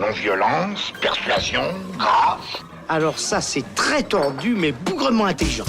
Non-violence, persuasion, grâce. Alors ça, c'est très tordu, mais bougrement intelligent.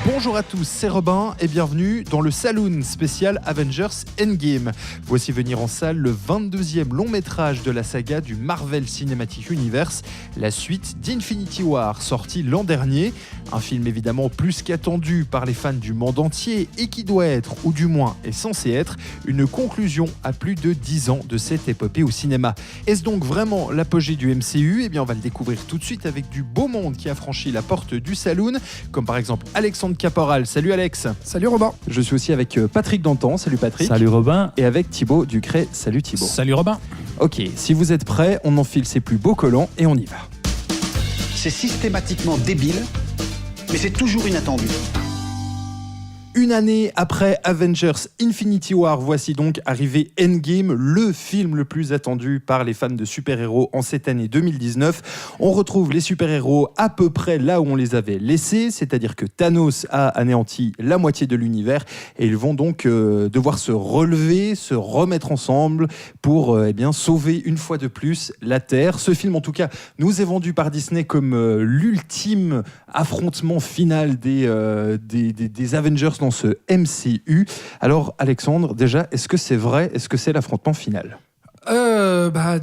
Bonjour à tous, c'est Robin et bienvenue dans le Saloon spécial Avengers Endgame. Voici venir en salle le 22e long métrage de la saga du Marvel Cinematic Universe, la suite d'Infinity War, sorti l'an dernier. Un film évidemment plus qu'attendu par les fans du monde entier et qui doit être, ou du moins est censé être, une conclusion à plus de 10 ans de cette épopée au cinéma. Est-ce donc vraiment l'apogée du MCU ? Eh bien on va le découvrir tout de suite avec du beau monde qui a franchi la porte du Saloon, comme par exemple Alexandre Caporal. Salut Alex. Salut Robin. Je suis aussi avec Patrick Dantan. Salut Patrick. Salut Robin. Et avec Thibaut Ducret. Salut Thibaut. Salut Robin. Ok, si vous êtes prêts, on enfile ses plus beaux collants et on y va. C'est systématiquement débile, mais c'est toujours inattendu. Une année après Avengers Infinity War, voici donc arrivé Endgame, le film le plus attendu par les fans de super-héros en cette année 2019. On retrouve les super-héros à peu près là où on les avait laissés, c'est-à-dire que Thanos a anéanti la moitié de l'univers et ils vont donc devoir se relever, se remettre ensemble pour sauver une fois de plus la Terre. Ce film, en tout cas, nous est vendu par Disney comme l'ultime affrontement final des Avengers dans ce MCU. Alors Alexandre, déjà, est-ce que c'est vrai ? Est-ce que c'est l'affrontement final ?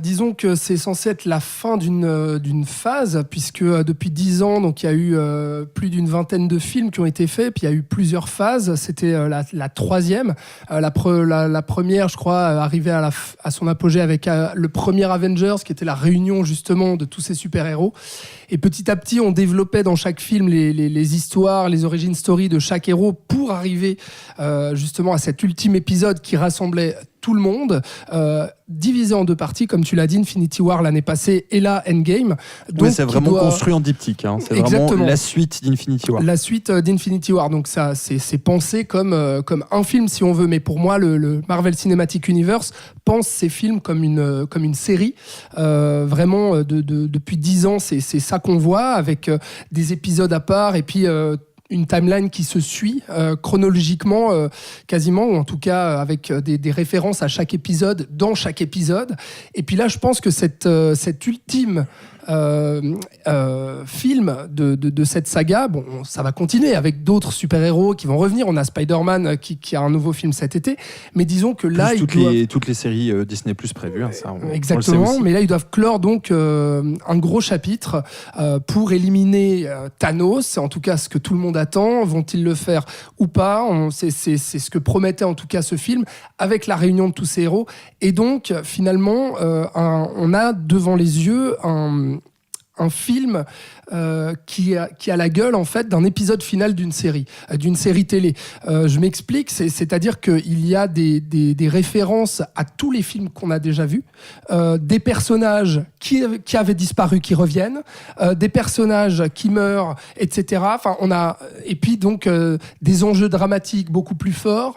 Disons que c'est censé être la fin d'une phase, puisque depuis 10 ans, donc, il y a eu plus d'une vingtaine de films qui ont été faits, puis il y a eu plusieurs phases. C'était la troisième. La première, je crois, arrivait à son apogée avec le premier Avengers, qui était la réunion justement de tous ces super-héros. Et petit à petit, on développait dans chaque film les histoires, les origin stories de chaque héros pour arriver justement à cet ultime épisode qui rassemblait tout le monde, divisé en deux parties, comme tu l'as dit, Infinity War l'année passée et là Endgame. Donc, oui, c'est vraiment construit en diptyque. C'est exactement vraiment la suite d'Infinity War. La suite d'Infinity War. Donc ça, c'est pensé comme un film, si on veut. Mais pour moi, le Marvel Cinematic Universe pense ces films comme une série. Vraiment, depuis 10 ans, c'est ça qu'on voit, avec des épisodes à part et puis une timeline qui se suit chronologiquement quasiment, ou en tout cas avec des références à chaque épisode, dans chaque épisode. Et puis là, je pense que cet ultime film de cette saga, bon, ça va continuer avec d'autres super-héros qui vont revenir. On a Spider-Man qui a un nouveau film cet été, mais disons que là... Toutes les séries Disney Plus prévues, ça, exactement, on le sait aussi. Mais là, ils doivent clore donc un gros chapitre pour éliminer Thanos, c'est en tout cas ce que tout le monde attend. Vont-ils le faire ou pas ? C'est ce que promettait en tout cas ce film, avec la réunion de tous ces héros. Et donc, finalement, on a devant les yeux un film qui a la gueule en fait d'un épisode final d'une série télé. Je m'explique, c'est-à-dire qu'il y a des références à tous les films qu'on a déjà vus, des personnages qui avaient disparu qui reviennent, des personnages qui meurent, etc. Enfin, et puis donc des enjeux dramatiques beaucoup plus forts,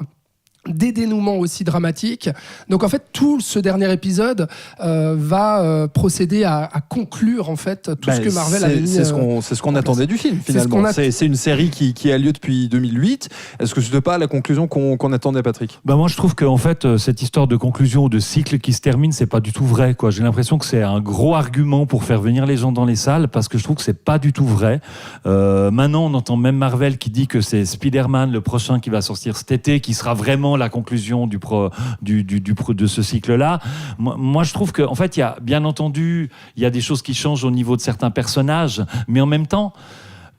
des dénouements aussi dramatiques. Donc en fait, tout ce dernier épisode va procéder à conclure en fait tout ce que Marvel avait mis. C'est ce qu'on attendait du film finalement. C'est une série qui a lieu depuis 2008. Est-ce que ce n'est pas la conclusion qu'on attendait, Patrick ? Moi, je trouve que en fait, cette histoire de conclusion ou de cycle qui se termine, c'est pas du tout vrai, quoi. J'ai l'impression que c'est un gros argument pour faire venir les gens dans les salles, parce que je trouve que c'est pas du tout vrai. Maintenant, on entend même Marvel qui dit que c'est Spider-Man le prochain qui va sortir cet été, qui sera vraiment la conclusion de ce cycle-là. Moi, je trouve qu'en fait, il y a bien entendu, il y a des choses qui changent au niveau de certains personnages, mais en même temps,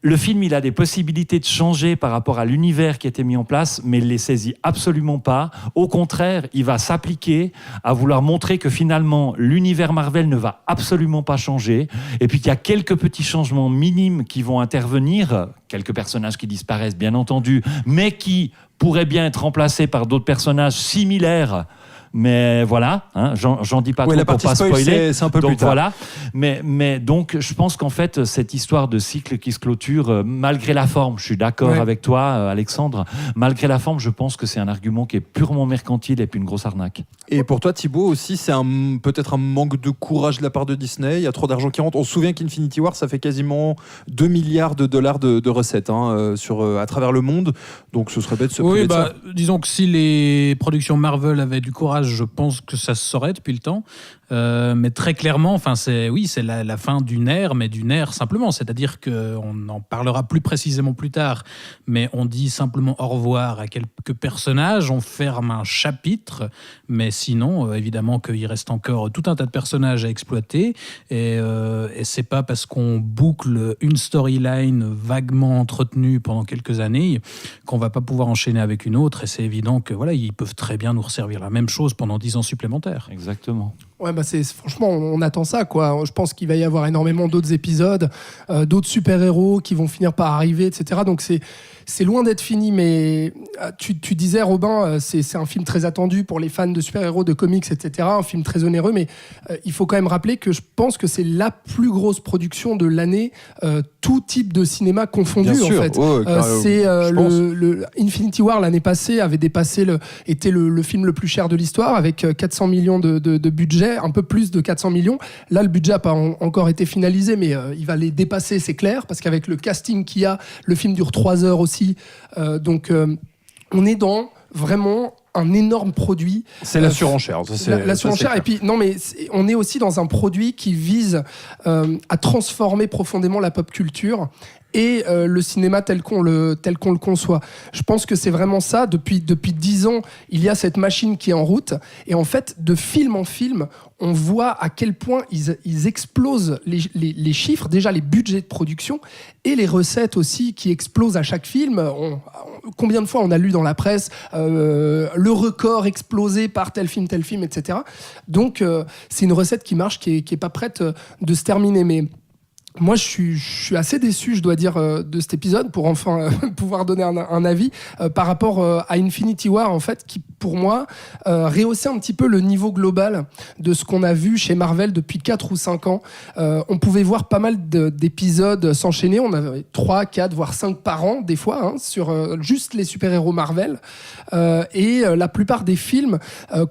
le film, il a des possibilités de changer par rapport à l'univers qui a été mis en place, mais il ne les saisit absolument pas. Au contraire, il va s'appliquer à vouloir montrer que finalement, l'univers Marvel ne va absolument pas changer, et puis qu'il y a quelques petits changements minimes qui vont intervenir, quelques personnages qui disparaissent, bien entendu, mais qui pourraient bien être remplacés par d'autres personnages similaires mais voilà, hein, j'en dis pas trop pour pas spoiler. C'est un peu donc plus tard. voilà, mais donc je pense qu'en fait cette histoire de cycle qui se clôture, malgré la forme, je suis d'accord avec toi, Alexandre. Malgré la forme, je pense que c'est un argument qui est purement mercantile et puis une grosse arnaque. Et pour toi, Thibaut, aussi, c'est peut-être un manque de courage de la part de Disney. Il y a trop d'argent qui rentre. On se souvient qu'Infinity War, ça fait quasiment 2 milliards de dollars de recettes à travers le monde. Donc ce serait bête de se priver de ça. Disons que si les productions Marvel avaient du courage, je pense que ça se saurait depuis le temps. Mais très clairement, c'est la fin d'une ère, mais d'une ère simplement. C'est-à-dire qu'on en parlera plus précisément plus tard, mais on dit simplement au revoir à quelques personnages, on ferme un chapitre, mais sinon, évidemment qu'il reste encore tout un tas de personnages à exploiter, et c'est pas parce qu'on boucle une storyline vaguement entretenue pendant quelques années qu'on va pas pouvoir enchaîner avec une autre, et c'est évident que ils peuvent très bien nous resservir la même chose pendant 10 ans supplémentaires. Exactement. Ouais, franchement, on attend ça, quoi. Je pense qu'il va y avoir énormément d'autres épisodes, d'autres super-héros qui vont finir par arriver, etc. Donc c'est loin d'être fini, mais tu disais, Robin, c'est un film très attendu pour les fans de super-héros, de comics, etc. Un film très onéreux, mais il faut quand même rappeler que je pense que c'est la plus grosse production de l'année, tout type de cinéma confondu, en fait. C'est le Infinity War l'année passée était le film le plus cher de l'histoire, avec 400 millions de budget, un peu plus de 400 millions. Là, le budget n'a pas encore été finalisé, mais il va les dépasser, c'est clair, parce qu'avec le casting qu'il y a, le film dure 3 heures aussi. Donc, on est dans vraiment un énorme produit. C'est la surenchère. La surenchère. Et puis, on est aussi dans un produit qui vise à transformer profondément la pop culture et le cinéma tel qu'on le conçoit. Je pense que c'est vraiment ça. Depuis 10 ans, il y a cette machine qui est en route. Et en fait, de film en film, on voit à quel point ils explosent les chiffres, déjà les budgets de production et les recettes aussi qui explosent à chaque film. Combien de fois on a lu dans la presse le record explosé par tel film, etc. Donc, c'est une recette qui marche, qui est pas prête de se terminer. Mais moi, je suis assez déçu, je dois dire, de cet épisode, pour enfin pouvoir donner un avis par rapport à Infinity War, en fait, qui, pour moi, rehaussait un petit peu le niveau global de ce qu'on a vu chez Marvel depuis 4 ou 5 ans. On pouvait voir pas mal d'épisodes s'enchaîner. On avait 3, 4, voire 5 par an, des fois, sur juste les super-héros Marvel. Et la plupart des films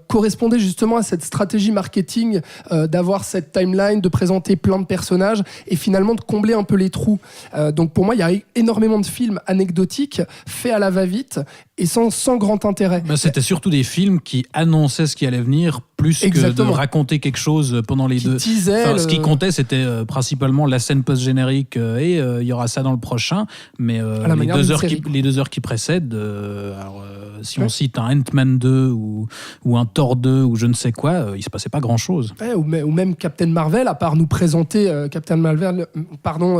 correspondaient justement à cette stratégie marketing d'avoir cette timeline, de présenter plein de personnages et finalement de combler un peu les trous. Donc pour moi, il y a énormément de films anecdotiques faits à la va-vite et sans grand intérêt. C'était surtout des films qui annonçaient ce qui allait venir plus que de raconter quelque chose pendant les deux. Ce qui comptait, c'était principalement la scène post-générique et il y aura ça dans le prochain. Mais les 2 heures qui précèdent, si on cite un Ant-Man 2 ou un Thor 2 ou je ne sais quoi, il ne se passait pas grand-chose. Ou même Captain Marvel, à part nous présenter Captain Marvel,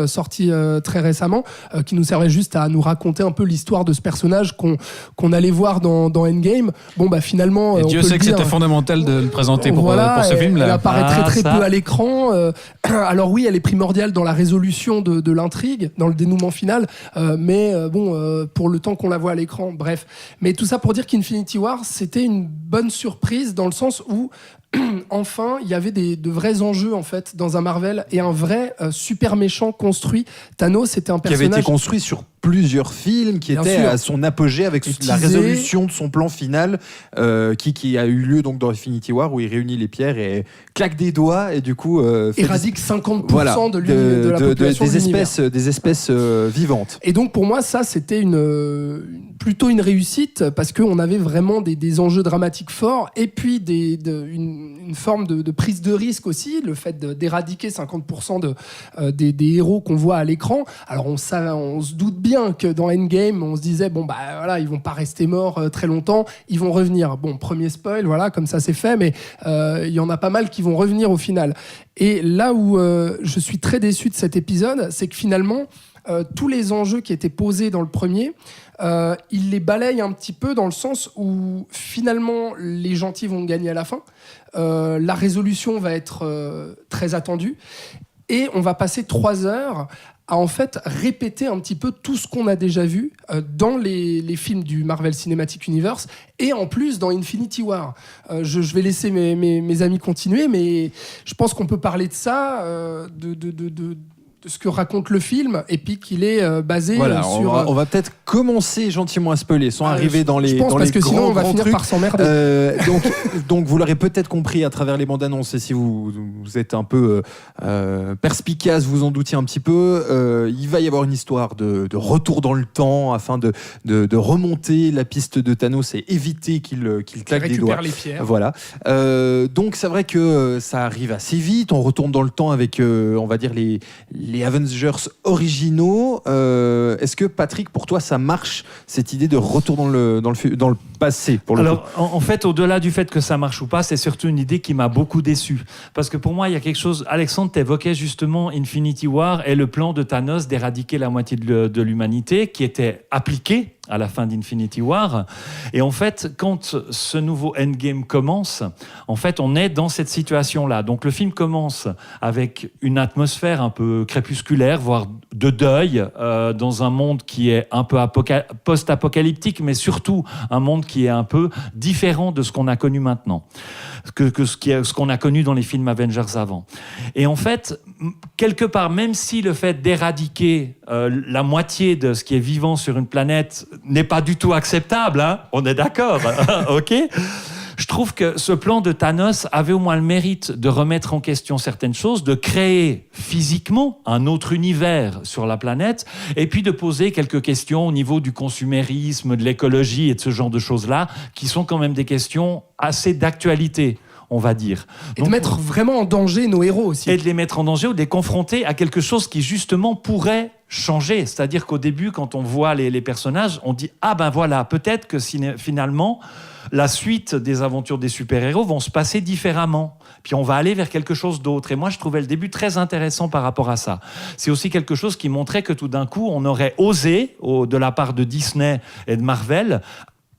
sorti très récemment, qui nous servait juste à nous raconter un peu l'histoire de ce personnage qu'on allait voir dans Endgame. Finalement, et Dieu sait que c'était fondamental de le présenter pour ce film-là. Elle apparaît très peu à l'écran. Alors oui, elle est primordiale dans la résolution de l'intrigue, dans le dénouement final, mais pour le temps qu'on la voit à l'écran, bref. Mais tout ça pour dire qu'Infinity War, c'était une bonne surprise dans le sens où enfin, il y avait de vrais enjeux en fait dans un Marvel et un vrai super méchant construit. Thanos, c'était un personnage qui avait été construit sur plusieurs films, qui était à son apogée avec la résolution de son plan final, qui a eu lieu donc dans Infinity War, où il réunit les pierres et claque des doigts et du coup éradique 50% de la population des espèces vivantes. Et donc pour moi, ça c'était plutôt une réussite parce qu'on avait vraiment des enjeux dramatiques forts et puis une forme de prise de risque aussi, le fait d'éradiquer 50% des héros qu'on voit à l'écran. Alors on se doute bien que dans Endgame, on se disait ils vont pas rester morts très longtemps, ils vont revenir. Bon, premier spoil, comme ça c'est fait, mais il y en a pas mal qui vont revenir au final. Et là où je suis très déçu de cet épisode, c'est que finalement, tous les enjeux qui étaient posés dans le premier, il les balaye un petit peu dans le sens où finalement les gentils vont gagner à la fin. La résolution va être très attendue. Et on va passer 3 heures à en fait répéter un petit peu tout ce qu'on a déjà vu dans les films du Marvel Cinematic Universe et en plus dans Infinity War. Je vais laisser mes amis continuer, mais je pense qu'on peut parler de ça, de ce que raconte le film, et puis qu'il est basé sur... On va peut-être commencer gentiment à spoiler, sans arriver dans les je pense, dans parce les que sinon grands, on va grands finir trucs. par s'emmerder. Donc vous l'aurez peut-être compris à travers les bandes annonces, et si vous êtes un peu perspicace, vous en doutiez un petit peu, il va y avoir une histoire de retour dans le temps afin de remonter la piste de Thanos et éviter qu'il claque des doigts. Récupère les pierres. Voilà. Donc c'est vrai que ça arrive assez vite. On retourne dans le temps avec, on va dire, les Avengers originaux. Est-ce que, Patrick, pour toi, ça marche, cette idée de retour dans le passé pour le Alors, coup en fait, au-delà du fait que ça marche ou pas, c'est surtout une idée qui m'a beaucoup déçu. Parce que pour moi, il y a quelque chose... Alexandre, t'évoquais justement Infinity War et le plan de Thanos d'éradiquer la moitié de l'humanité qui était appliqué à la fin d'Infinity War. Et en fait, quand ce nouveau Endgame commence, en fait, on est dans cette situation-là. Donc, le film commence avec une atmosphère un peu crépusculaire, voire de deuil, dans un monde qui est un peu post-apocalyptique, mais surtout un monde qui est un peu différent de ce qu'on a connu maintenant, que ce qu'on a connu dans les films Avengers avant. Et en fait, quelque part, même si le fait d'éradiquer la moitié de ce qui est vivant sur une planète n'est pas du tout acceptable, hein, on est d'accord, ok ? Je trouve que ce plan de Thanos avait au moins le mérite de remettre en question certaines choses, de créer physiquement un autre univers sur la planète, et puis de poser quelques questions au niveau du consumérisme, de l'écologie et de ce genre de choses-là, qui sont quand même des questions assez d'actualité, on va dire. Et donc, de mettre vraiment en danger nos héros aussi. Et de les mettre en danger ou de les confronter à quelque chose qui justement pourrait changer. C'est-à-dire qu'au début, quand on voit les personnages, on dit « Ah ben voilà, peut-être que finalement, la suite des aventures des super-héros vont se passer différemment. Puis on va aller vers quelque chose d'autre. » Et moi, je trouvais le début très intéressant par rapport à ça. C'est aussi quelque chose qui montrait que tout d'un coup, on aurait osé, de la part de Disney et de Marvel,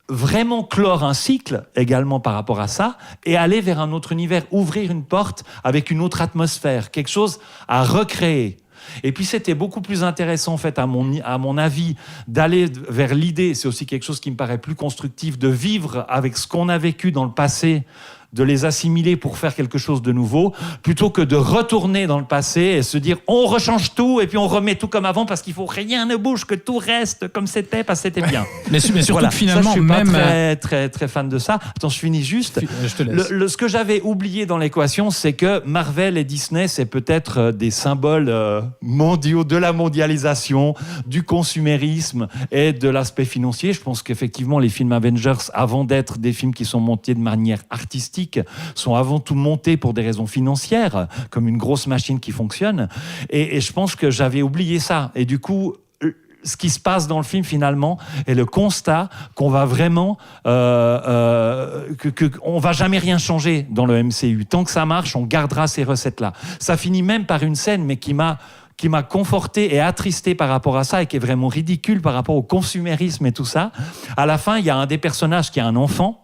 vraiment clore un cycle également par rapport à ça et aller vers un autre univers, ouvrir une porte avec une autre atmosphère, quelque chose à recréer. Et puis c'était beaucoup plus intéressant en fait à mon avis d'aller vers l'idée, c'est aussi quelque chose qui me paraît plus constructif, de vivre avec ce qu'on a vécu dans le passé, de les assimiler pour faire quelque chose de nouveau, plutôt que de retourner dans le passé et se dire on rechange tout et puis on remet tout comme avant parce qu'il faut rien ne bouge, que tout reste comme c'était parce que c'était bien. Mais surtout voilà. que finalement, ça, je suis même pas très fan de ça. Attends, je finis juste. Je te laisse. Ce que j'avais oublié dans l'équation, c'est que Marvel et Disney, c'est peut-être des symboles mondiaux de la mondialisation, du consumérisme et de l'aspect financier. Je pense qu'effectivement, les films Avengers, avant d'être des films qui sont montés de manière artistique, sont avant tout montés pour des raisons financières, comme une grosse machine qui fonctionne. Et je pense que j'avais oublié ça. Et du coup, ce qui se passe dans le film finalement est le constat qu'on va vraiment on va jamais rien changer dans le MCU. Tant que ça marche, on gardera ces recettes-là. Ça finit même par une scène, mais qui m'a conforté et attristé par rapport à ça et qui est vraiment ridicule par rapport au consumérisme et tout ça. À la fin, il y a un des personnages qui a un enfant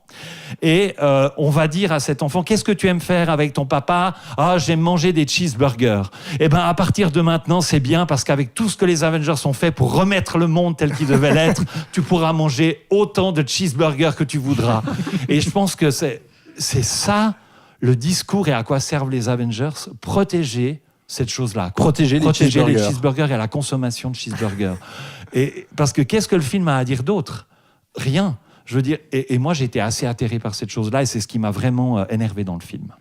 et on va dire à cet enfant « Qu'est-ce que tu aimes faire avec ton papa ?»« Ah, j'aime manger des cheeseburgers. » Eh bien, à partir de maintenant, c'est bien parce qu'avec tout ce que les Avengers ont fait pour remettre le monde tel qu'il devait l'être, tu pourras manger autant de cheeseburgers que tu voudras. Et je pense que c'est ça le discours et à quoi servent les Avengers, protéger cette chose-là. Protéger les cheeseburgers et la consommation de cheeseburgers. Et, parce que qu'est-ce que le film a à dire d'autre ? Rien. Je veux dire, et moi j'ai été assez atterré par cette chose-là et c'est ce qui m'a vraiment énervé dans le film.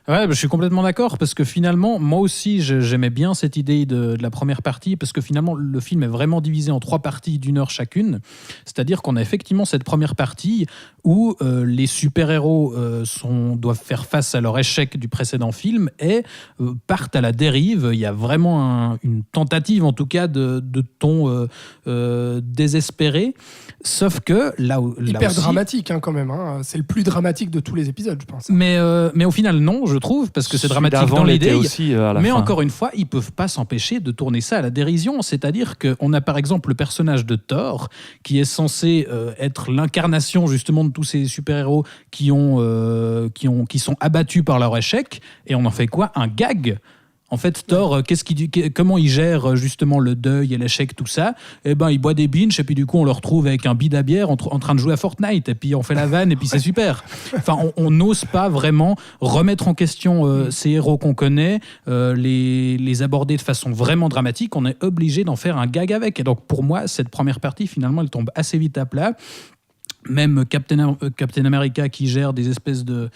Ouais, je suis complètement d'accord parce que finalement, moi aussi, j'aimais bien cette idée de la première partie parce que finalement, le film est vraiment divisé en 3 parties d'1 heure chacune. C'est-à-dire qu'on a effectivement cette première partie où les super-héros doivent faire face à leur échec du précédent film et partent à la dérive. Il y a vraiment une tentative, en tout cas, de ton désespéré. Sauf que là hyper aussi, dramatique quand même. Hein. C'est le plus dramatique de tous les épisodes, je pense. Mais au final, non, je trouve, parce que c'est dramatique dans l'idée. Aussi, mais encore une fois, ils peuvent pas s'empêcher de tourner ça à la dérision. C'est-à-dire qu'on a par exemple le personnage de Thor, qui est censé être l'incarnation justement de tous ces super-héros qui sont abattus par leur échec, et on en fait quoi ? Un gag. En fait, Thor, comment il gère justement le deuil et l'échec, tout ça? Eh ben, il boit des binges et puis du coup, on le retrouve avec un bid à bière en train de jouer à Fortnite et puis on fait la vanne et puis c'est super. Enfin, on n'ose pas vraiment remettre en question ces héros qu'on connaît, les aborder de façon vraiment dramatique. On est obligé d'en faire un gag avec. Et donc, pour moi, cette première partie, finalement, elle tombe assez vite à plat. Même Captain America qui gère des espèces de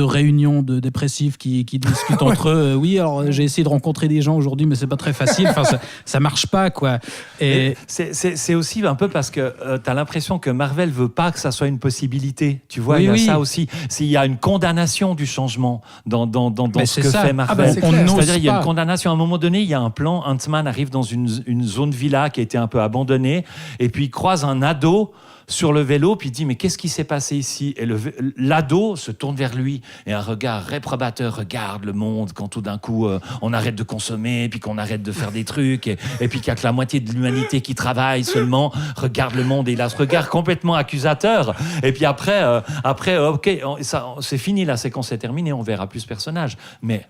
réunions de dépressifs qui discutent entre eux. Oui, alors j'ai essayé de rencontrer des gens aujourd'hui, mais c'est pas très facile. Enfin, ça marche pas, quoi. Et c'est aussi un peu parce que t'as l'impression que Marvel veut pas que ça soit une possibilité. Tu vois, oui, il y a ça aussi. Il y a une condamnation du changement dans ce que fait Marvel. C'est-à-dire, il y a une condamnation. À un moment donné, il y a un plan. Ant-Man arrive dans une zone villa qui a été un peu abandonnée, et puis il croise un ado sur le vélo, puis il dit mais qu'est-ce qui s'est passé ici? Et l'ado se tourne vers lui et un regard réprobateur regarde le monde quand tout d'un coup on arrête de consommer, puis qu'on arrête de faire des trucs, et puis qu'il n'y a que la moitié de l'humanité qui travaille seulement, regarde le monde, et il a ce regard complètement accusateur. Et puis après ok, c'est fini, la séquence est terminée, on verra plus ce personnage. Mais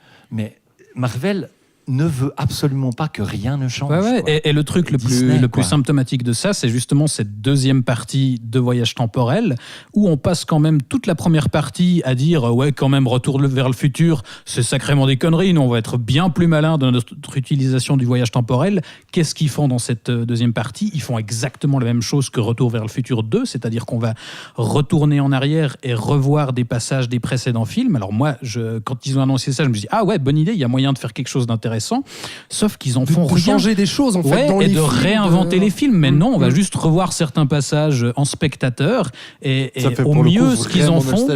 Marvel ne veut absolument pas que rien ne change. Ouais. Et le truc le plus symptomatique de ça, c'est justement cette deuxième partie de Voyage temporel, où on passe quand même toute la première partie à dire ouais, quand même, Retour vers le futur, c'est sacrément des conneries, nous on va être bien plus malins dans notre utilisation du voyage temporel. Qu'est-ce qu'ils font dans cette deuxième partie? Ils font exactement la même chose que Retour vers le futur 2, c'est-à-dire qu'on va retourner en arrière et revoir des passages des précédents films. Alors moi, quand ils ont annoncé ça, je me suis dit ah ouais, bonne idée, il y a moyen de faire quelque chose d'intéressant. Sauf qu'ils en font de changer des choses en fait dans les films, et de réinventer les films. Mais non, on va juste revoir certains passages en spectateur, et au mieux ce qu'ils en font,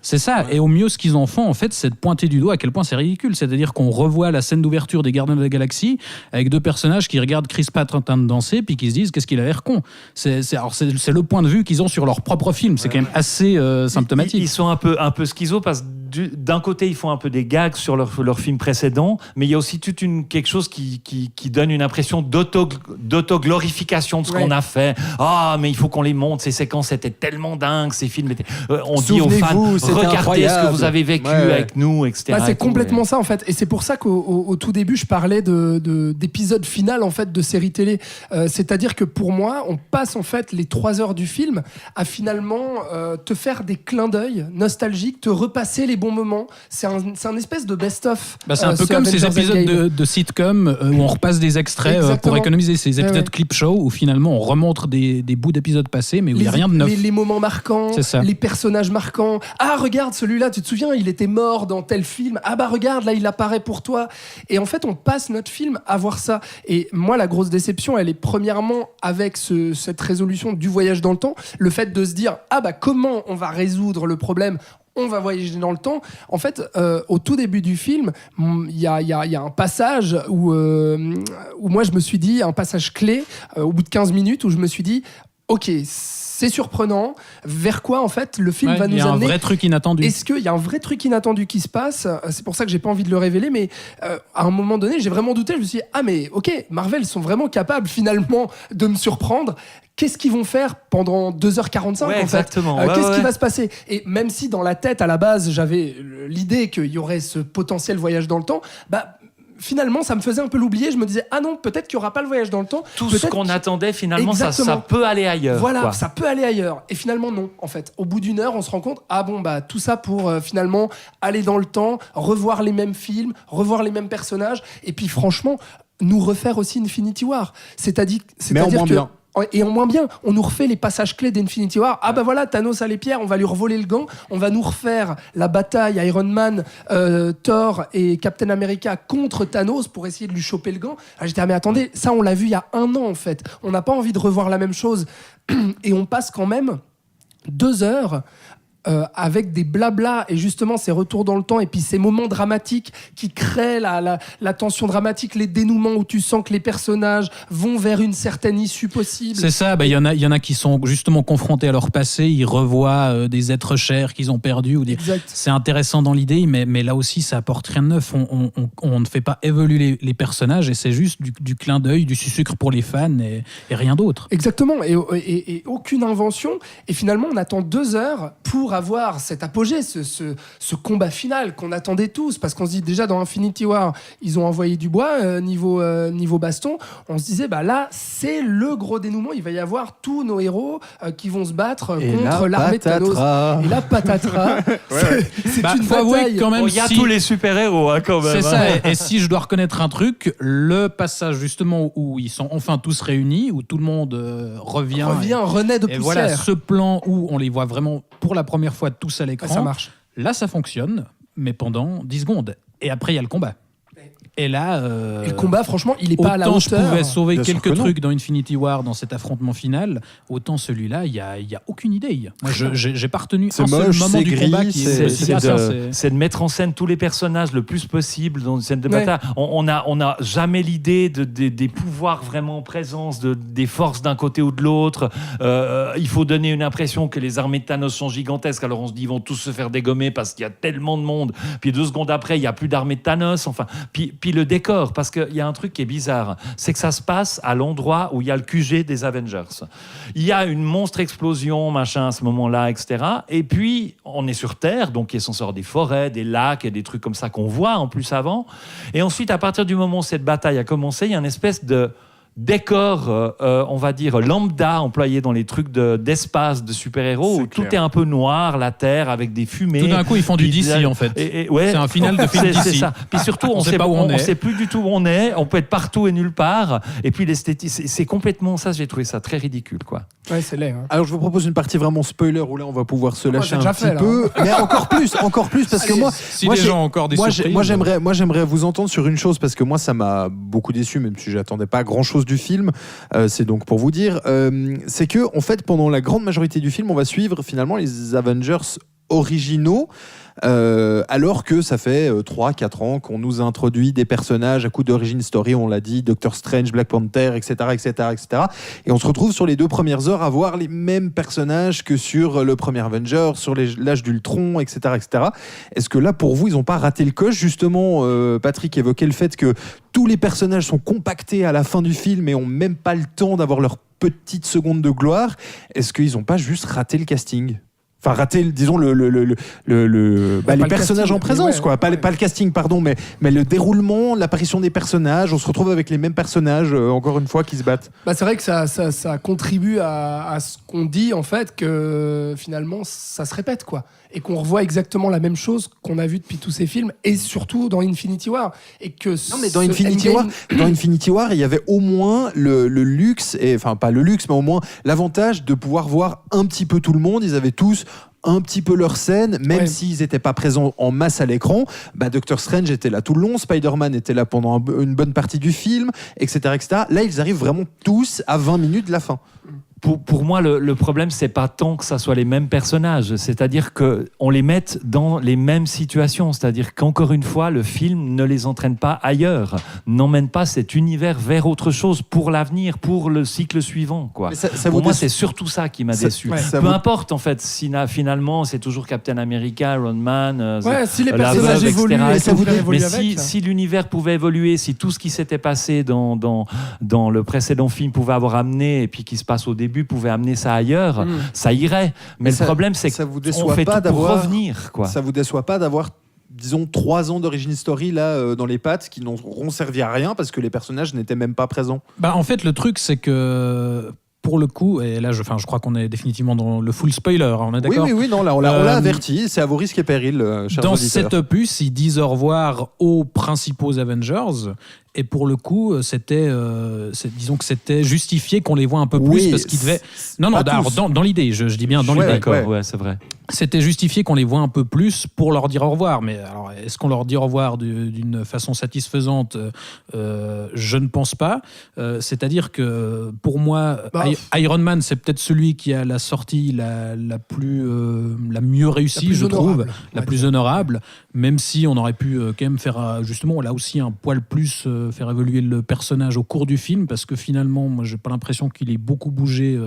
c'est ça. Ouais. Et au mieux ce qu'ils en font en fait, c'est de pointer du doigt à quel point c'est ridicule. C'est-à-dire qu'on revoit la scène d'ouverture des Gardiens de la Galaxie avec deux personnages qui regardent Chris Pratt en train de danser, puis qui se disent qu'est-ce qu'il a l'air con. C'est le point de vue qu'ils ont sur leur propre film. C'est quand même assez symptomatique. Ils sont un peu schizo parce que d'un côté ils font un peu des gags sur leur film précédent, mais il y a aussi quelque chose qui donne une impression d'autoglorification de ce qu'on a fait. Ah, mais il faut qu'on les montre, ces séquences étaient tellement dingues, ces films étaient... on dit aux fans, regardez ce que vous avez vécu avec nous, etc. C'est complètement ça en fait, et c'est pour ça qu'au tout début je parlais d'épisode final en fait de série télé, c'est-à-dire que pour moi on passe en fait les 3 heures du film à finalement te faire des clins d'œil nostalgiques, te repasser les bons moments. C'est un espèce de best-of. C'est un peu comme ces épisodes de sitcom où on repasse des extraits pour économiser, ces épisodes clip show où finalement on remontre des bouts d'épisodes passés mais où il n'y a rien de neuf. Les moments marquants, les personnages marquants. Ah, regarde celui-là, tu te souviens, il était mort dans tel film. Ah bah regarde, là il apparaît pour toi. Et en fait on passe notre film à voir ça. Et moi la grosse déception, elle est premièrement avec cette résolution du voyage dans le temps, le fait de se dire ah bah comment on va résoudre le problème, on va voyager dans le temps. En fait, au tout début du film, il y a un passage où moi je me suis dit, un passage clé, au bout de 15 minutes, où je me suis dit, ok, c'est surprenant, vers quoi en fait le film va nous amener. Il y a un vrai truc inattendu. Est-ce qu'il y a un vrai truc inattendu qui se passe? C'est pour ça que j'ai pas envie de le révéler, mais à un moment donné, j'ai vraiment douté. Je me suis dit, ah mais ok, Marvel sont vraiment capables finalement de me surprendre. Qu'est-ce qu'ils vont faire pendant 2h45 en fait? Exactement. Qu'est-ce qui va se passer? Et même si dans la tête, à la base, j'avais l'idée qu'il y aurait ce potentiel voyage dans le temps, finalement, ça me faisait un peu l'oublier. Je me disais, ah non, peut-être qu'il n'y aura pas le voyage dans le temps. Tout ce qu'on attendait, finalement, ça peut aller ailleurs. Voilà, ça peut aller ailleurs. Et finalement, non, en fait. Au bout d'une heure, on se rend compte, ah bon, tout ça pour finalement aller dans le temps, revoir les mêmes films, revoir les mêmes personnages, et puis franchement, nous refaire aussi Infinity War. C'est-à-dire moins que... bien. Et en moins bien, on nous refait les passages clés d'Infinity War. Ah bah voilà, Thanos a les pierres, on va lui revoler le gant, on va nous refaire la bataille Iron Man, Thor et Captain America contre Thanos pour essayer de lui choper le gant. Ah, j'étais mais attendez, ça on l'a vu il y a 1 an en fait. On n'a pas envie de revoir la même chose. Et on passe quand même 2 heures avec des blablas et justement ces retours dans le temps et puis ces moments dramatiques qui créent la tension dramatique, les dénouements où tu sens que les personnages vont vers une certaine issue possible. C'est ça, il y en a qui sont justement confrontés à leur passé, ils revoient des êtres chers qu'ils ont perdus. C'est intéressant dans l'idée, mais là aussi ça apporte rien de neuf. On ne fait pas évoluer les personnages et c'est juste du clin d'œil, du sucre pour les fans et rien d'autre. Exactement, et aucune invention. Et finalement on attend 2 heures pour avoir cet apogée, ce combat final qu'on attendait tous, parce qu'on se dit déjà dans Infinity War, ils ont envoyé du bois niveau baston. On se disait là c'est le gros dénouement. Il va y avoir tous nos héros qui vont se battre contre l'armée de Thanos. Et là patatras. C'est une bataille. Quand même, il y a tous les super-héros quand même. C'est ça. Et si je dois reconnaître un truc, le passage justement où ils sont enfin tous réunis, où tout le monde renaît de poussière. Et voilà ce plan où on les voit vraiment pour la première fois tous à l'écran. Ça marche. Là, ça fonctionne, mais pendant 10 secondes. Et après, il y a le combat. Et là, et le combat, franchement, il est pas à la hauteur. Autant je pouvais sauver quelques trucs dans Infinity War, dans cet affrontement final, autant celui-là, il y a aucune idée. Moi, j'ai pas retenu un seul moment du combat qui est c'est de mettre en scène tous les personnages le plus possible dans une scène de bataille. On a jamais l'idée des pouvoirs vraiment en présence, des forces d'un côté ou de l'autre. Il faut donner une impression que les armées de Thanos sont gigantesques. Alors on se dit ils vont tous se faire dégommer parce qu'il y a tellement de monde. Puis 2 secondes après, il y a plus d'armée de Thanos. Enfin, puis le décor, parce qu'il y a un truc qui est bizarre, c'est que ça se passe à l'endroit où il y a le QG des Avengers. Il y a une monstre explosion, machin, à ce moment-là, etc. Et puis, on est sur Terre, donc il est censé avoir des forêts, des lacs et des trucs comme ça qu'on voit en plus avant. Et ensuite, à partir du moment où cette bataille a commencé, il y a une espèce de décor, on va dire, lambda employé dans les trucs d'espace de super-héros, où tout est un peu noir, la Terre, avec des fumées. Tout d'un coup, ils font du DC, en fait. Ouais, c'est un final de film DC. C'est ça. Puis surtout, on sait pas où on sait plus du tout où on est. On peut être partout et nulle part. Et puis l'esthétique, c'est complètement ça. J'ai trouvé ça très ridicule, quoi. Ouais, c'est laid. Alors, je vous propose une partie vraiment spoiler où là, on va pouvoir se lâcher un petit peu. Mais encore plus, parce que moi, les gens ont encore des surprises. Moi, j'aimerais vous entendre sur une chose, parce que moi, ça m'a beaucoup déçu, même si j'attendais pas grand-chose du film. C'est donc pour vous dire, c'est que en fait, pendant la grande majorité du film, on va suivre finalement les Avengers originaux. Alors que ça fait 3-4 ans qu'on nous introduit des personnages à coup d'origin story, on l'a dit, Doctor Strange, Black Panther, etc. Et on se retrouve sur les 2 premières heures à voir les mêmes personnages que sur le premier Avenger, sur l'âge d'Ultron, etc. Est-ce que là, pour vous, ils n'ont pas raté le coche? Justement, Patrick évoquait le fait que tous les personnages sont compactés à la fin du film et n'ont même pas le temps d'avoir leur petite seconde de gloire. Est-ce qu'ils n'ont pas juste raté le casting? Enfin, rater, disons, les personnages en présence, quoi. Pas le casting, pardon, mais le déroulement, l'apparition des personnages. On se retrouve avec les mêmes personnages, encore une fois, qui se battent. C'est vrai que ça contribue à ce qu'on dit, en fait, que finalement, ça se répète, quoi. Et qu'on revoit exactement la même chose qu'on a vu depuis tous ces films, et surtout dans Infinity War. Et que non, mais dans Infinity War, il y avait au moins le luxe, enfin pas le luxe, mais au moins l'avantage de pouvoir voir un petit peu tout le monde. Ils avaient tous un petit peu leur scène, même s'ils n'étaient pas présents en masse à l'écran. Doctor Strange était là tout le long, Spider-Man était là pendant une bonne partie du film, etc. Là, ils arrivent vraiment tous à 20 minutes de la fin. Pour moi, le problème, c'est pas tant que ça soit les mêmes personnages, c'est-à-dire qu'on les mette dans les mêmes situations, c'est-à-dire qu'encore une fois, le film ne les entraîne pas ailleurs, n'emmène pas cet univers vers autre chose pour l'avenir, pour le cycle suivant, quoi. Pour moi, c'est surtout ça qui m'a déçu. Peu importe, en fait, si finalement, c'est toujours Captain America, Iron Man, si les personnages évoluent, mais si l'univers pouvait évoluer, si tout ce qui s'était passé dans le précédent film pouvait avoir amené, et puis qui se passe au début, pouvait amener ça ailleurs, ça irait. Mais le problème, c'est qu'on fait tout pour revenir, quoi. Ça vous déçoit pas d'avoir, disons, 3 ans d'origin story là dans les pattes qui n'auront servi à rien parce que les personnages n'étaient même pas présents? En fait, le truc, c'est que pour le coup, et là je crois qu'on est définitivement dans le full spoiler, on est d'accord? Oui, non, là on l'a averti, c'est à vos risques et périls, chers dans auditeurs. cet opus, ils disent au revoir aux principaux Avengers. Et pour le coup, disons que c'était justifié qu'on les voit un peu plus parce qu'ils devaient. Non, dans l'idée, je dis bien dans l'idée. D'accord, ouais, c'est vrai. C'était justifié qu'on les voit un peu plus pour leur dire au revoir. Mais alors, est-ce qu'on leur dit au revoir d'une façon satisfaisante? Je ne pense pas. C'est-à-dire que pour moi, Iron Man, c'est peut-être celui qui a la sortie la mieux réussie, je trouve, la plus honorable. Même si on aurait pu quand même faire justement là aussi un poil plus. Faire évoluer le personnage au cours du film, parce que finalement, moi, j'ai pas l'impression qu'il ait beaucoup bougé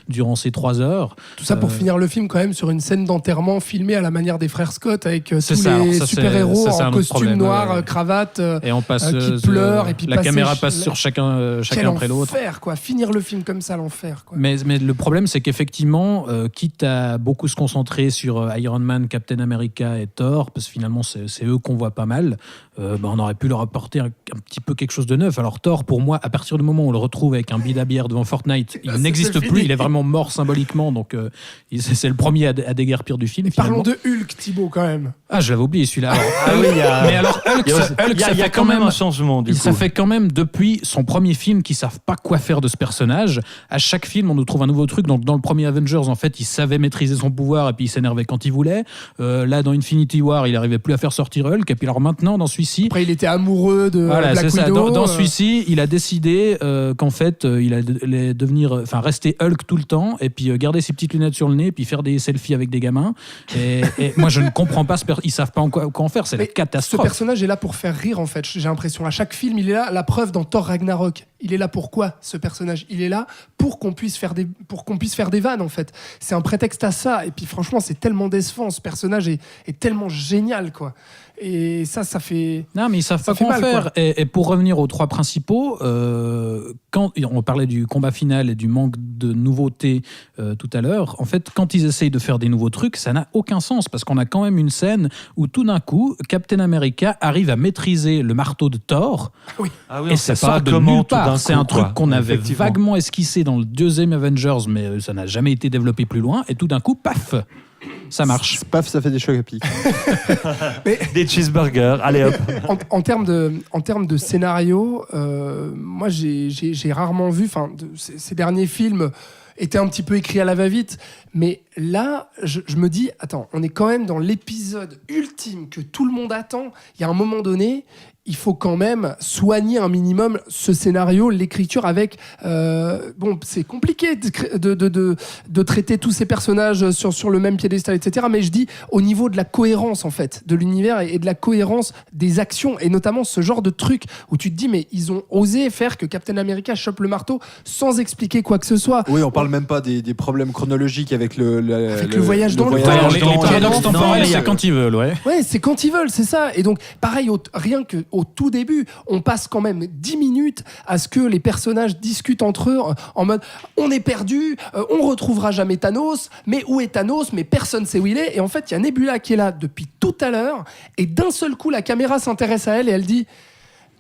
durant ces 3 heures. Tout ça pour finir le film quand même sur une scène d'enterrement filmée à la manière des frères Scott, avec tous les super-héros en costume noir, cravate, et on passe, qui pleurent, et puis la caméra passe sur chacun après l'autre. L'enfer, quoi. Finir le film comme ça, l'enfer. l'enfer, quoi. Mais le problème, c'est qu'effectivement, quitte à beaucoup se concentrer sur Iron Man, Captain America et Thor, parce que finalement, c'est eux qu'on voit pas mal, on aurait pu leur apporter un petit peu quelque chose de neuf. Alors Thor, pour moi, à partir du moment où on le retrouve avec un bide à bière devant Fortnite, il n'existe plus, il est vraiment mort symboliquement, donc c'est le premier à déguerpir du film. Parlons de Hulk, Thibaut, quand même. Ah, je l'avais oublié celui-là. Mais alors Hulk, ça fait quand même un changement. Ça fait quand même depuis son premier film qu'ils savent pas quoi faire de ce personnage. À chaque film, on nous trouve un nouveau truc. Donc dans le premier Avengers, en fait, il savait maîtriser son pouvoir et puis il s'énervait quand il voulait. Là, dans Infinity War, il arrivait plus à faire sortir Hulk. Et puis alors maintenant, dans celui-ci, après il était amoureux de Black c'est Widow. Ça. Dans celui-ci, il a décidé qu'en fait, il allait rester Hulk tout le temps et puis garder ses petites lunettes sur le nez et puis faire des selfies avec des gamins. Et moi, je ne comprends pas. Ils savent pas quoi en faire. C'est la catastrophe. Ce personnage est là pour faire rire, en fait. J'ai l'impression. À chaque film, il est là. La preuve dans Thor Ragnarok. Il est là pour quoi, ce personnage ? Il est là pour qu'on puisse faire des vannes, en fait. C'est un prétexte à ça. Et puis, franchement, c'est tellement décevant. Ce personnage est tellement génial, quoi. Et ça fait... Non, mais ils savent pas quoi en faire. Et pour revenir aux trois principaux, quand on parlait du combat final et du manque de nouveautés tout à l'heure, en fait, quand ils essayent de faire des nouveaux trucs, ça n'a aucun sens, parce qu'on a quand même une scène où tout d'un coup, Captain America arrive à maîtriser le marteau de Thor. Oui. Et ça sort de nulle part. C'est un truc qu'on avait vaguement esquissé dans le deuxième Avengers, mais ça n'a jamais été développé plus loin. Et tout d'un coup, paf, ça marche. Paf, ça fait des chocs à pic. Des cheeseburgers, allez hop. En termes de scénario, moi j'ai rarement vu, ces derniers films étaient un petit peu écrits à la va-vite, mais là, je me dis, attends, on est quand même dans l'épisode ultime que tout le monde attend. Il y a un moment donné, il faut quand même soigner un minimum ce scénario, l'écriture avec... c'est compliqué de traiter tous ces personnages sur le même piédestal, etc. Mais je dis au niveau de la cohérence, en fait, de l'univers et de la cohérence des actions, et notamment ce genre de truc où tu te dis, mais ils ont osé faire que Captain America chope le marteau sans expliquer quoi que ce soit. Oui, on parle même pas des problèmes chronologiques avec le voyage dans le temps. Les paradoxes temporels, c'est quand ils veulent, ouais. Ouais, c'est quand ils veulent, c'est ça. Et donc, pareil, rien que au tout début, on passe quand même 10 minutes à ce que les personnages discutent entre eux en mode on est perdu, on retrouvera jamais Thanos, mais où est Thanos ? Mais personne sait où il est. Et en fait, il y a Nebula qui est là depuis tout à l'heure, et d'un seul coup, la caméra s'intéresse à elle et elle dit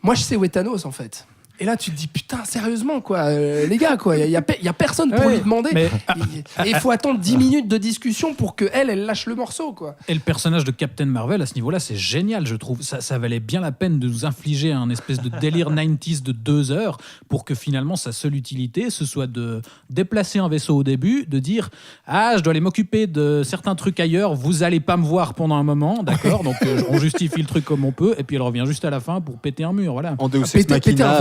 moi je sais où est Thanos, en fait. Et là, tu te dis, putain, sérieusement, quoi, les gars, quoi, il y a personne pour lui demander. Et il faut attendre 10 minutes de discussion pour qu'elle lâche le morceau, quoi. Et le personnage de Captain Marvel, à ce niveau-là, c'est génial, je trouve. Ça valait bien la peine de nous infliger un espèce de délire 90s de 2 heures pour que finalement, sa seule utilité, ce soit de déplacer un vaisseau au début, de dire, je dois aller m'occuper de certains trucs ailleurs, vous allez pas me voir pendant un moment, d'accord ? Donc, on justifie le truc comme on peut, et puis elle revient juste à la fin pour péter un mur, voilà. En Deus Ex Machina,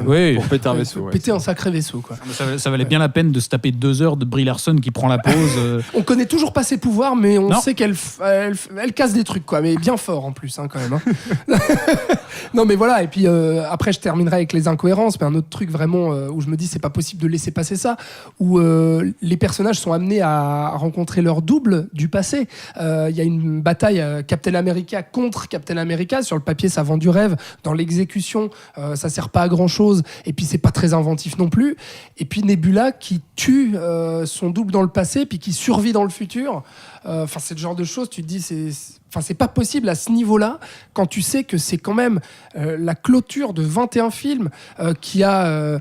oui. pour péter un vaisseau. Péter un sacré vaisseau, quoi. Ça valait bien la peine de se taper 2 heures de Brie Larson qui prend la pause. On connaît toujours pas ses pouvoirs, mais on sait qu'elle casse des trucs, quoi. Mais bien fort en plus, quand même. Non, mais voilà. Et puis après, je terminerai avec les incohérences. Mais un autre truc vraiment où je me dis c'est pas possible de laisser passer ça, où les personnages sont amenés à rencontrer leur double du passé. Il y a une bataille Captain America contre Captain America. Sur le papier, ça vend du rêve. Dans l'exécution, ça sert pas à grand chose. Et puis c'est pas très inventif non plus. Et puis Nebula qui tue son double dans le passé, puis qui survit dans le futur. C'est le genre de choses, tu te dis, c'est pas possible à ce niveau-là, quand tu sais que c'est quand même la clôture de 21 films qui a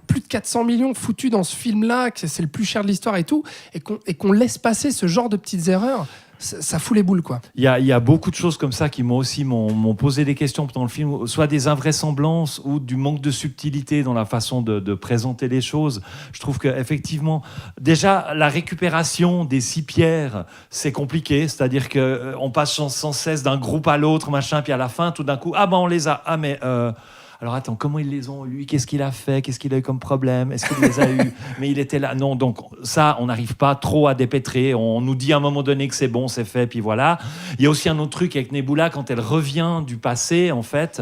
plus de 400 millions foutus dans ce film-là, que c'est le plus cher de l'histoire et tout, et qu'on laisse passer ce genre de petites erreurs. Ça fout les boules, quoi. Il y a beaucoup de choses comme ça qui m'ont posé des questions pendant le film, soit des invraisemblances ou du manque de subtilité dans la façon de présenter les choses. Je trouve qu'effectivement, déjà, la récupération des 6 pierres, c'est compliqué. C'est-à-dire qu'on passe sans cesse d'un groupe à l'autre, machin, puis à la fin, tout d'un coup, on les a. Alors attends, comment ils les ont eu ? Qu'est-ce qu'il a fait ? Qu'est-ce qu'il a eu comme problème ? Est-ce qu'il les a eu ? Mais il était là. Non, donc ça, on n'arrive pas trop à dépêtrer. On nous dit à un moment donné que c'est bon, c'est fait, puis voilà. Il y a aussi un autre truc avec Nebula, quand elle revient du passé, en fait,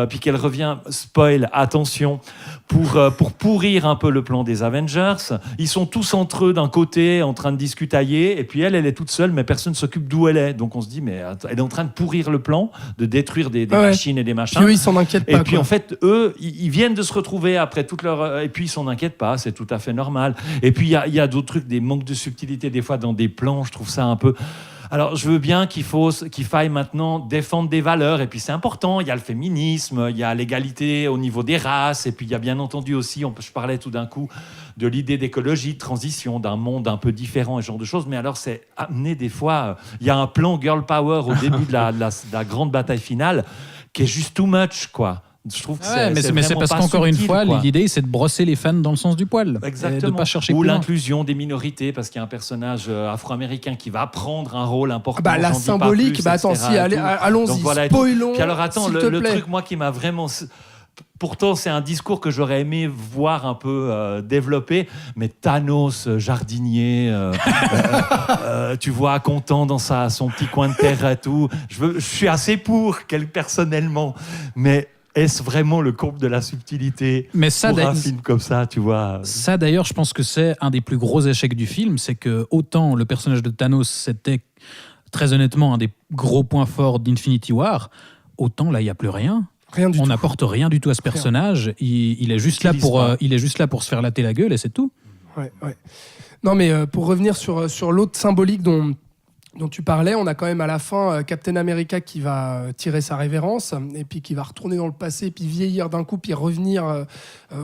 puis qu'elle revient, spoil, attention, pour pourrir un peu le plan des Avengers. Ils sont tous entre eux d'un côté, en train de discutailler, et puis elle est toute seule, mais personne ne s'occupe d'où elle est. Donc on se dit, mais elle est en train de pourrir le plan, de détruire des machines et des machins. Puis eux, ils s'en inquiètent pas. Et puis en fait, eux, ils viennent de se retrouver après toute leur... Et puis ils s'en inquiètent pas, c'est tout à fait normal. Et puis il y a d'autres trucs, des manques de subtilité des fois dans des plans, je trouve ça un peu... Alors, je veux bien qu'il faille maintenant défendre des valeurs, et puis c'est important, il y a le féminisme, il y a l'égalité au niveau des races, et puis il y a bien entendu aussi, je parlais tout d'un coup de l'idée d'écologie, de transition, d'un monde un peu différent, et ce genre de choses, mais alors c'est amené des fois, il y a un plan girl power au début de la grande bataille finale, qui est juste too much, quoi. Je trouve que mais c'est parce qu'encore une fois, l'idée c'est de brosser les fans dans le sens du poil. Exactement. Et de pas chercher ou plus loin. l'inclusion des minorités, parce qu'il y a un personnage afro-américain qui va prendre un rôle important. La symbolique, attends, si, allons-y, donc, voilà, spoilons. Puis alors attends, s'il te le plaît. truc moi qui m'a vraiment... Pourtant, c'est un discours que j'aurais aimé voir un peu développé, mais Thanos, jardinier, tu vois, content dans son petit coin de terre et tout. Je suis assez pour, personnellement, mais est-ce vraiment le comble de la subtilité pour un film comme ça, tu vois? Ça, d'ailleurs, je pense que c'est un des plus gros échecs du film, c'est que autant le personnage de Thanos, c'était très honnêtement un des gros points forts d'Infinity War, autant là, il n'y a plus rien. On n'apporte rien du tout à ce personnage. Il est juste là pour se faire latter la gueule et c'est tout. Ouais. Non, mais pour revenir sur l'autre symbolique dont tu parlais, on a quand même à la fin Captain America qui va tirer sa révérence et puis qui va retourner dans le passé, puis vieillir d'un coup, puis revenir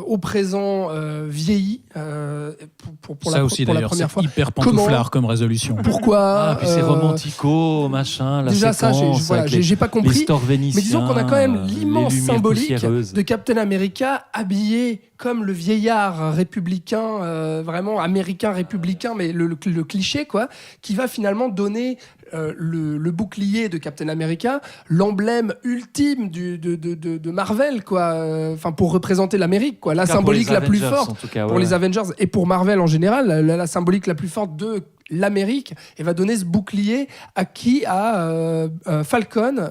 au présent vieilli pour la première fois. C'est hyper pantouflard comme résolution. Pourquoi puis c'est romantico, machin, la déjà séquence, ça, j'ai pas compris. Les stores vénitiens, mais disons qu'on a quand même l'immense symbolique de Captain America habillé comme le vieillard républicain, vraiment américain républicain, mais le cliché, quoi, qui va finalement donner le bouclier de Captain America, l'emblème ultime de Marvel, quoi, pour représenter l'Amérique, quoi, la symbolique la plus forte pour les Avengers et pour Marvel en général, la symbolique la plus forte de l'Amérique, et va donner ce bouclier à Falcon.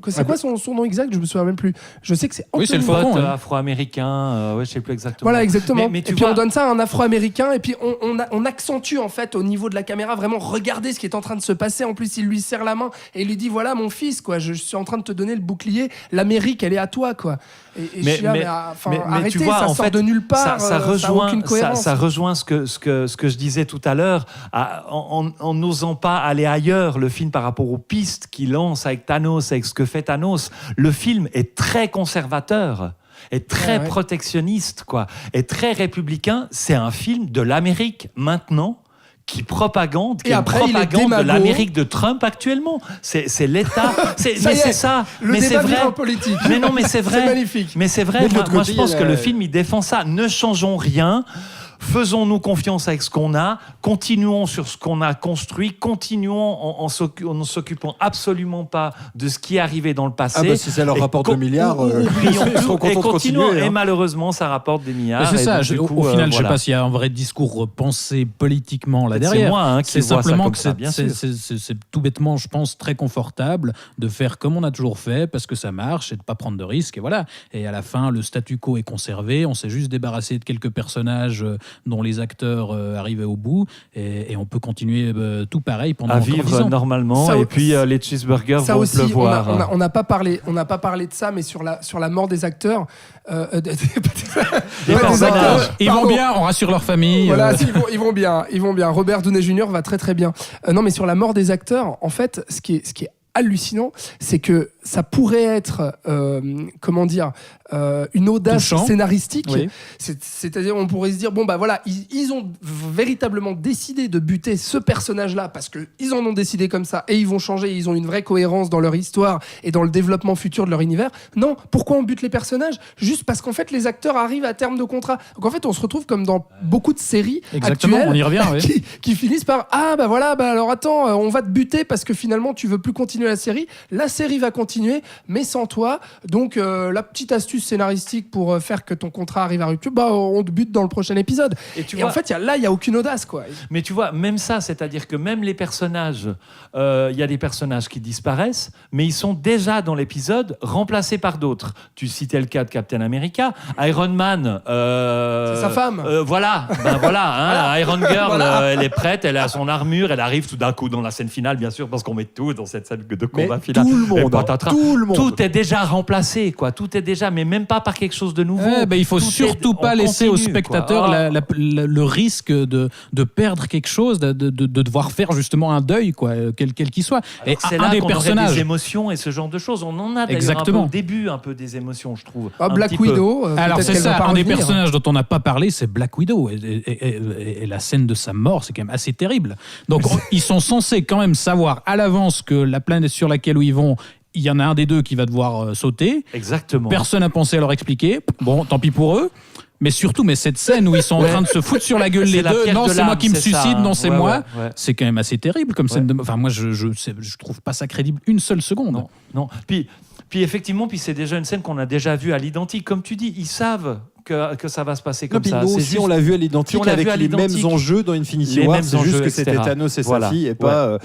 C'est quoi son nom exact? Je me souviens même plus. Je sais que c'est c'est le Falcon, afro-américain. Je sais plus exactement. Voilà, exactement. Mais et puis on donne ça à un afro-américain, et puis on accentue en fait au niveau de la caméra vraiment. Regardez ce qui est en train de se passer. En plus, il lui serre la main et il lui dit, voilà mon fils, quoi. Je suis en train de te donner le bouclier. L'Amérique, elle est à toi, quoi. Et je suis là, arrêtez, tu vois, ça sort de nulle part. Ça rejoint, aucune cohérence. Ça rejoint ce que je disais tout à l'heure, en n'osant pas aller ailleurs, le film par rapport aux pistes qu'il lance avec Thanos, avec ce que fait Thanos. Le film est très conservateur, est très protectionniste, quoi, est très républicain. C'est un film de l'Amérique maintenant, qui propagande, qui est une propagande de l'Amérique de Trump actuellement. C'est l'État. C'est ça. Mais c'est vrai. Politique. Mais non, mais c'est vrai. C'est magnifique. Mais c'est vrai. Moi, je pense que le film, il défend ça. Ne changeons rien. Faisons-nous confiance avec ce qu'on a, continuons sur ce qu'on a construit, continuons en ne s'occupant absolument pas de ce qui est arrivé dans le passé. Si ça leur rapporte 2 milliards, ils seront contents de continuer. Et malheureusement, ça rapporte des milliards. C'est ça. Au final, je ne sais pas s'il y a un vrai discours pensé politiquement là derrière. C'est moi qui vois simplement ça comme ça, c'est tout bêtement, je pense, très confortable de faire comme on a toujours fait parce que ça marche et de ne pas prendre de risques. Et voilà. Et à la fin, le statu quo est conservé. On s'est juste débarrassé de quelques personnages dont les acteurs arrivaient au bout et on peut continuer tout pareil pendant à vivre normalement et puis les cheeseburgers vont aussi, pleuvoir. On n'a pas parlé de ça, mais sur la mort des acteurs, ils vont bien, on rassure leur famille. Voilà, ils vont bien. Robert Downey Jr. va très très bien. Non, mais sur la mort des acteurs, en fait, ce qui est hallucinant, c'est que ça pourrait être, une audace scénaristique. Oui. C'est-à-dire, on pourrait se dire, bon, bah voilà, ils ont véritablement décidé de buter ce personnage-là parce qu'ils en ont décidé comme ça et ils vont changer, ils ont une vraie cohérence dans leur histoire et dans le développement futur de leur univers. Non, pourquoi on bute les personnages? Juste parce qu'en fait, les acteurs arrivent à terme de contrat. Donc en fait, on se retrouve comme dans beaucoup de séries Exactement, actuelles on y revient, oui. qui finissent par, alors attends, on va te buter parce que finalement, tu veux plus continuer continuer la série va continuer, mais sans toi. Donc, la petite astuce scénaristique pour faire que ton contrat arrive à rupture, on te bute dans le prochain épisode. Et en fait, il n'y a aucune audace, quoi. Mais tu vois, même ça, c'est-à-dire que même les personnages, il y a des personnages qui disparaissent, mais ils sont déjà dans l'épisode remplacés par d'autres. Tu citais le cas de Captain America, Iron Man. C'est sa femme. Voilà. Iron Girl, elle est prête, elle a son armure, elle arrive tout d'un coup dans la scène finale, bien sûr, parce qu'on met tout dans cette scène de combat final. Tout le monde. Tout est déjà remplacé, quoi. Tout est déjà, mais même pas par quelque chose de nouveau. Il faut surtout pas laisser au spectateur le risque de perdre quelque chose, de devoir faire justement un deuil, quoi, quel qu'il soit. Et c'est là qu'on aurait des émotions et ce genre de choses. On en a d'ailleurs un peu au début, un peu des émotions, je trouve. Black Widow. Alors c'est ça, un des personnages dont on n'a pas parlé, c'est Black Widow. Et la scène de sa mort, c'est quand même assez terrible. Donc ils sont censés quand même savoir à l'avance que la planète sur laquelle ils vont, il y en a un des deux qui va devoir sauter. Exactement. Personne n'a pensé à leur expliquer. Bon, tant pis pour eux. Mais surtout, cette scène où ils sont en train de se foutre sur la gueule les deux, non, c'est moi qui me suicide, non, c'est moi. C'est quand même assez terrible comme scène. Enfin, moi, je trouve pas ça crédible une seule seconde. Non. Puis effectivement, c'est déjà une scène qu'on a déjà vue à l'identique. Comme tu dis, ils savent que ça va se passer comme ça. Nous aussi, on l'a vu à l'identique avec les mêmes enjeux dans Infinity War. C'est juste que c'était Thanos et sa fille et pas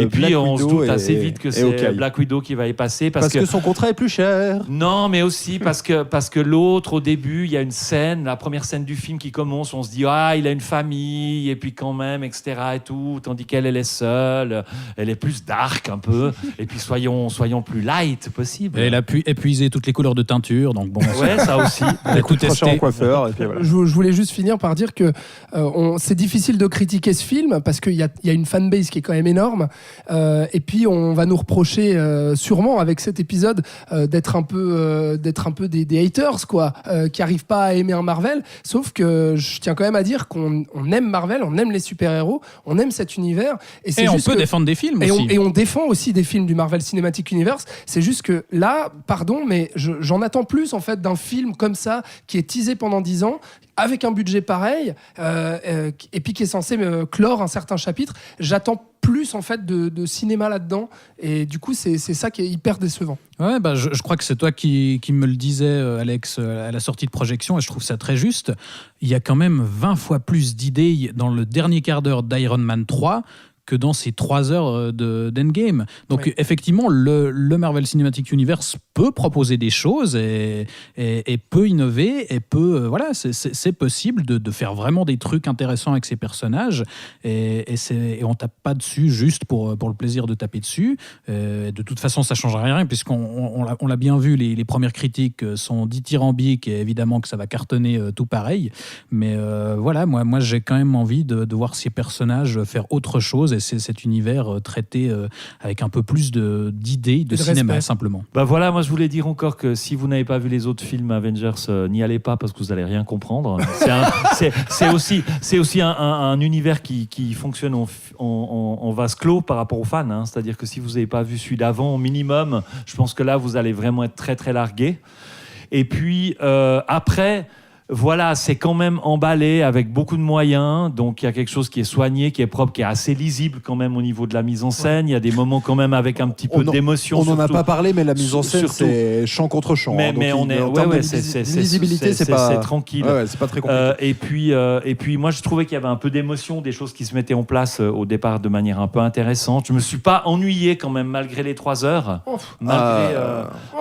et puis Black on se Widow doute assez vite que c'est Black Widow qui va y passer parce que son contrat est plus cher. Non, mais aussi parce que l'autre, au début, il y a une scène, la première scène du film qui commence, on se dit il a une famille et puis quand même, etc. et tout, tandis qu'elle est seule, elle est plus dark un peu. Et puis soyons plus light possible. Et elle a pu épuiser toutes les couleurs de teinture, donc bon. Ça aussi. Tout testé. En coiffeur, et puis voilà. Je voulais juste finir par dire que c'est difficile de critiquer ce film parce qu'il y a une fanbase qui est quand même énorme. Et puis on va nous reprocher sûrement avec cet épisode d'être un peu des haters, quoi, qui n'arrivent pas à aimer un Marvel. Sauf que je tiens quand même à dire qu'on aime Marvel, on aime les super-héros, on aime cet univers. Et on peut défendre des films aussi. Et on défend aussi des films du Marvel Cinematic Universe. C'est juste que là, pardon, mais j'en attends plus en fait d'un film comme ça qui est teasé pendant 10 ans, avec un budget pareil, et puis qui est censé clore un certain chapitre. J'attends plus en fait de cinéma là-dedans, et du coup c'est ça qui est hyper décevant. Ouais, je crois que c'est toi qui me le disais, Alex, à la sortie de projection, et je trouve ça très juste. Il y a quand même 20 fois plus d'idées dans le dernier quart d'heure d'Iron Man 3 que dans ces 3 heures d'Endgame. Donc effectivement, le Marvel Cinematic Universe peut proposer des choses et peut innover et peut c'est possible de faire vraiment des trucs intéressants avec ces personnages et on tape pas dessus juste pour le plaisir de taper dessus. De toute façon, ça change rien puisqu'on l'a bien vu, les premières critiques sont dithyrambiques et évidemment que ça va cartonner tout pareil. Mais moi j'ai quand même envie de voir ces personnages faire autre chose et c'est cet univers traité avec un peu plus d'idées, de cinéma, simplement. Moi je voulais dire encore que si vous n'avez pas vu les autres films Avengers, n'y allez pas parce que vous n'allez rien comprendre. C'est aussi un univers qui fonctionne en vase clos par rapport aux fans. Hein. C'est-à-dire que si vous n'avez pas vu celui d'avant, au minimum, je pense que là vous allez vraiment être très très largué. Et puis après... c'est quand même emballé avec beaucoup de moyens, donc il y a quelque chose qui est soigné, qui est propre, qui est assez lisible quand même au niveau de la mise en scène. Il y a des moments quand même avec un petit peu d'émotion. On n'en a pas parlé, mais la mise en scène, c'est champ contre champ. Mais on est, lisibilité, c'est tranquille. C'est pas très compliqué. Et puis moi, je trouvais qu'il y avait un peu d'émotion, des choses qui se mettaient en place au départ de manière un peu intéressante. Je me suis pas ennuyé quand même malgré les 3 heures,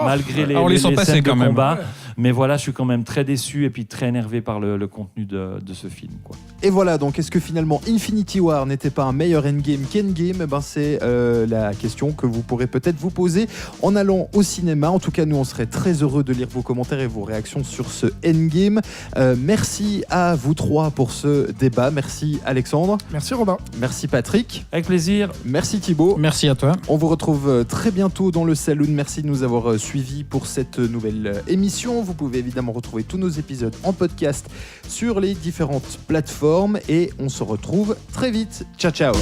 malgré les scènes de combat. Mais je suis quand même très déçu et puis très énervé par le contenu de ce film, quoi. Et voilà, donc est-ce que finalement Infinity War n'était pas un meilleur Endgame qu'Endgame ? C'est la question que vous pourrez peut-être vous poser en allant au cinéma. En tout cas, nous, on serait très heureux de lire vos commentaires et vos réactions sur ce Endgame. Merci à vous trois pour ce débat. Merci Alexandre. Merci Robin. Merci Patrick. Avec plaisir. Merci Thibaut. Merci à toi. On vous retrouve très bientôt dans le Saloon. Merci de nous avoir suivis pour cette nouvelle émission. Vous pouvez évidemment retrouver tous nos épisodes en podcast sur les différentes plateformes et on se retrouve très vite. Ciao ciao.